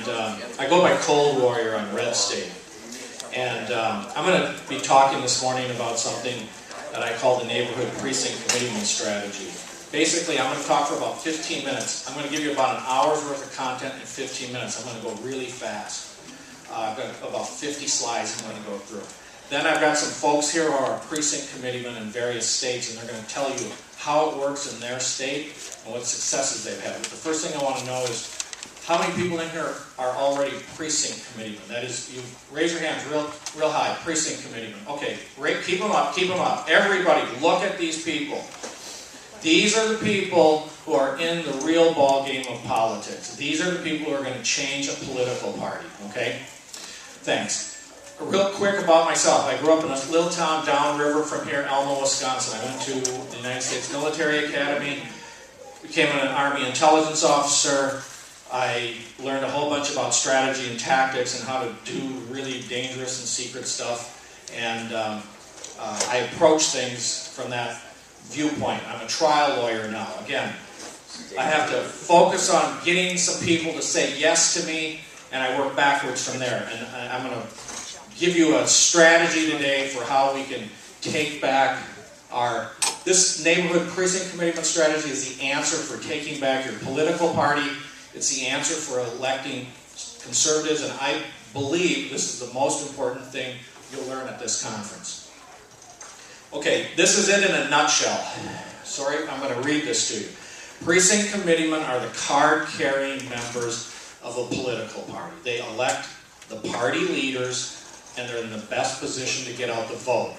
and I go by Cold Warrior on Red State. And I'm going to be talking this morning about something that I call the Neighborhood Precinct Committeeman strategy. Basically, I'm going to talk for about 15 minutes. I'm going to give you about an hour's worth of content in 15 minutes. I'm going to go really fast. I've got about 50 slides I'm going to go through. Then I've got some folks here who are precinct committeemen in various states, and they're going to tell you how it works in their state and what successes they've had. But the first thing I want to know is how many people in here are already precinct committeemen? That is, you raise your hands real high, precinct committeemen. Okay, keep them up, keep them up. Everybody, look at these people. These are the people who are in the real ball game of politics. These are the people who are going to change a political party, okay? Thanks. Real quick about myself. I grew up in a little town downriver from here, Elmo, Wisconsin. I went to the United States Military Academy, became an Army intelligence officer. I learned a whole bunch about strategy and tactics and how to do really dangerous and secret stuff. And I approach things from that viewpoint. I'm a trial lawyer now. Again, I have to focus on getting some people to say yes to me, and I work backwards from there. And I'm going to give you a strategy today for how we can take back this neighborhood precinct committeeman strategy is the answer for taking back your political party. It's the answer for electing conservatives, and I believe this is the most important thing you'll learn at this conference. Okay, this is it in a nutshell. Sorry, I'm going to read this to you. Precinct committeemen are the card-carrying members of a political party. They elect the party leaders, and they're in the best position to get out the vote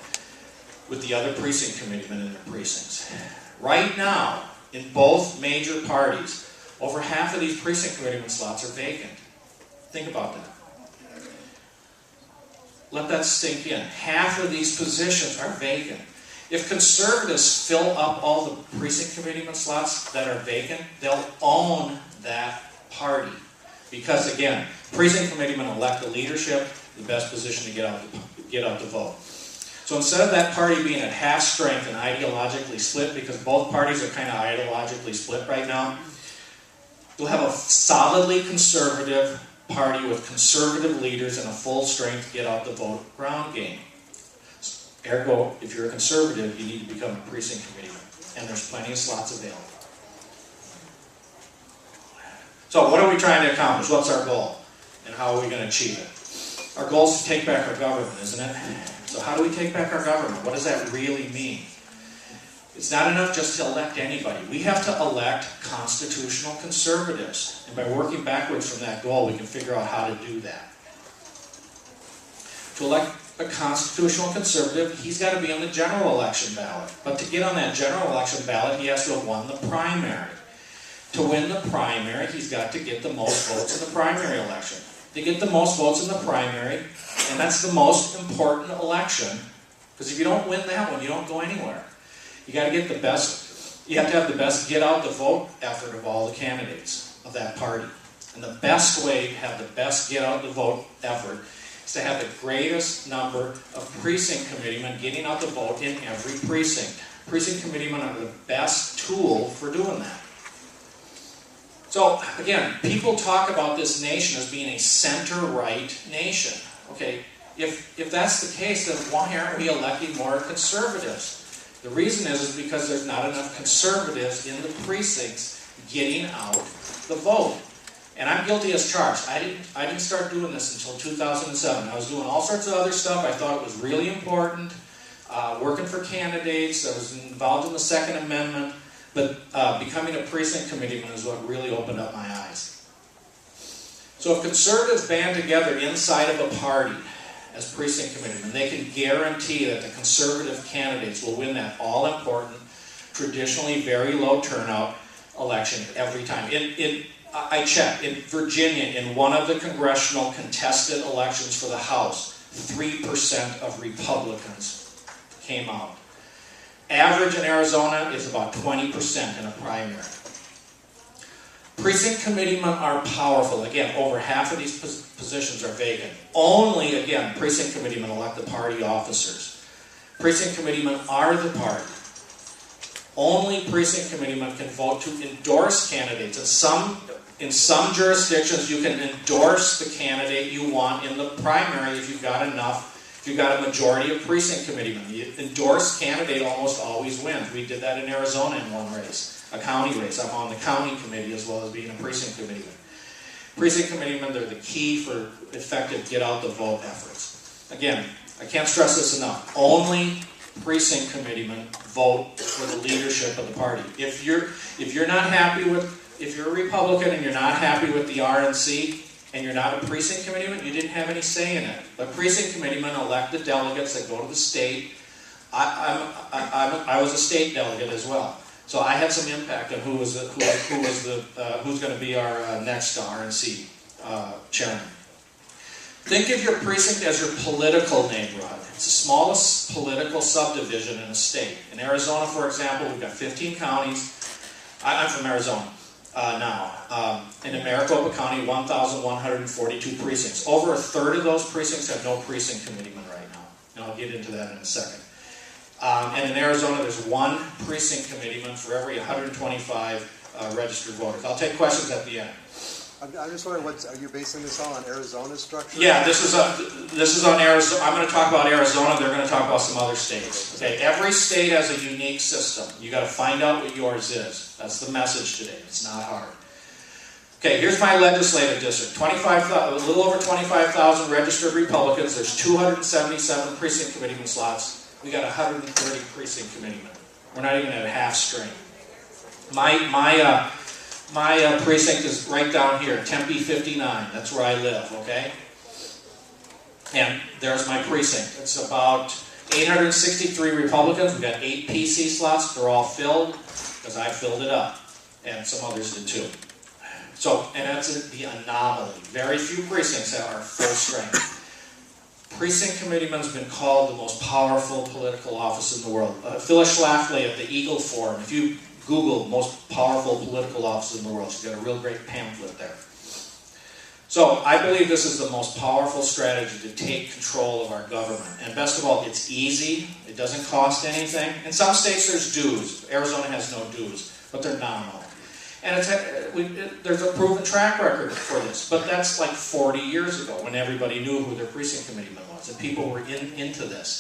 with the other precinct committeemen in their precincts. Right now, in both major parties, over half of these precinct committeeman slots are vacant. Think about that. Let that sink in. Half of these positions are vacant. If conservatives fill up all the precinct committeeman slots that are vacant, they'll own that party. Because again, precinct committeemen elect the leadership, the best position to get out the vote. So instead of that party being at half strength and ideologically split, because both parties are kind of ideologically split right now, you'll have a solidly conservative party with conservative leaders and a full strength get out the vote ground game. Ergo, if you're a conservative, you need to become a precinct committeeman, and there's plenty of slots available. So what are we trying to accomplish? What's our goal? And how are we going to achieve it? Our goal is to take back our government, isn't it? So how do we take back our government? What does that really mean? It's not enough just to elect anybody. We have to elect constitutional conservatives. And by working backwards from that goal, we can figure out how to do that. To elect a constitutional conservative, he's got to be on the general election ballot. But to get on that general election ballot, he has to have won the primary. To win the primary, he's got to get the most votes in the primary election. To get the most votes in the primary, and that's the most important election, because if you don't win that one, you don't go anywhere. You got to get the best, you have to have the best get out the vote effort of all the candidates of that party. And the best way to have the best get out the vote effort is to have the greatest number of precinct committeemen getting out the vote in every precinct. Precinct committeemen are the best tool for doing that. So, again, people talk about this nation as being a center-right nation. Okay, if that's the case, then why aren't we electing more conservatives? The reason is because there's not enough conservatives in the precincts getting out the vote. And I'm guilty as charged. I didn't start doing this until 2007. I was doing all sorts of other stuff. I thought it was really important. Working for candidates. I was involved in the Second Amendment. But becoming a precinct committeeman is what really opened up my eyes. So if conservatives band together inside of a party as precinct committeemen, they can guarantee that the conservative candidates will win that all-important, traditionally very low turnout election every time. I checked, in Virginia, in one of the congressional contested elections for the House, 3% of Republicans came out. Average in Arizona is about 20% in a primary. Precinct committeemen are powerful. Again, over half of these positions are vacant. Only, again, precinct committeemen elect the party officers. Precinct committeemen are the party. Only precinct committeemen can vote to endorse candidates. And some In some jurisdictions, you can endorse the candidate you want in the primary if you've got enough, if you've got a majority of precinct committeemen. The endorsed candidate almost always wins. We did that in Arizona in one race, a county race. I'm on the county committee as well as being a precinct committeeman. Precinct committeemen, they're the key for effective get-out-the-vote efforts. Again, I can't stress this enough. Only precinct committeemen vote for the leadership of the party. If you're not happy with, if you're a Republican and you're not happy with the RNC and you're not a precinct committeeman, you didn't have any say in it. But precinct committeemen elect the delegates that go to the state. I was a state delegate as well, so I had some impact on who's going to be our next RNC chairman. Think of your precinct as your political neighborhood. It's the smallest political subdivision in a state. In Arizona, for example, we've got 15 counties. I'm from Arizona now. In Maricopa County, 1,142 precincts. Over a third of those precincts have no precinct committeeman right now. And I'll get into that in a second. And in Arizona, there's one precinct committeeman for every 125 registered voters. I'll take questions at the end. I'm just wondering, are you basing this all on Arizona's structure? Yeah, this is on Arizona. I'm going to talk about Arizona. They're going to talk about some other states. Okay, every state has a unique system. You got to find out what yours is. That's the message today. It's not hard. Okay, here's my legislative district. A little over 25,000 registered Republicans. There's 277 precinct committeeman slots. We got 130 precinct committeemen. We're not even at half strength. My precinct is right down here, Tempe 59. That's where I live, okay? And there's my precinct. It's about 863 Republicans. We've got 8 PC slots. They're all filled because I filled it up. And some others did too. So, and that's the anomaly. Very few precincts are full strength. Precinct committeeman's been called the most powerful political office in the world. Phyllis Schlafly at the Eagle Forum, if you Google most powerful political office in the world, she's got a real great pamphlet there. So I believe this is the most powerful strategy to take control of our government. And best of all, it's easy. It doesn't cost anything. In some states there's dues. Arizona has no dues, but they're nominal. And there's a proven track record for this. But that's like 40 years ago when everybody knew who their precinct committeeman was and people were into this.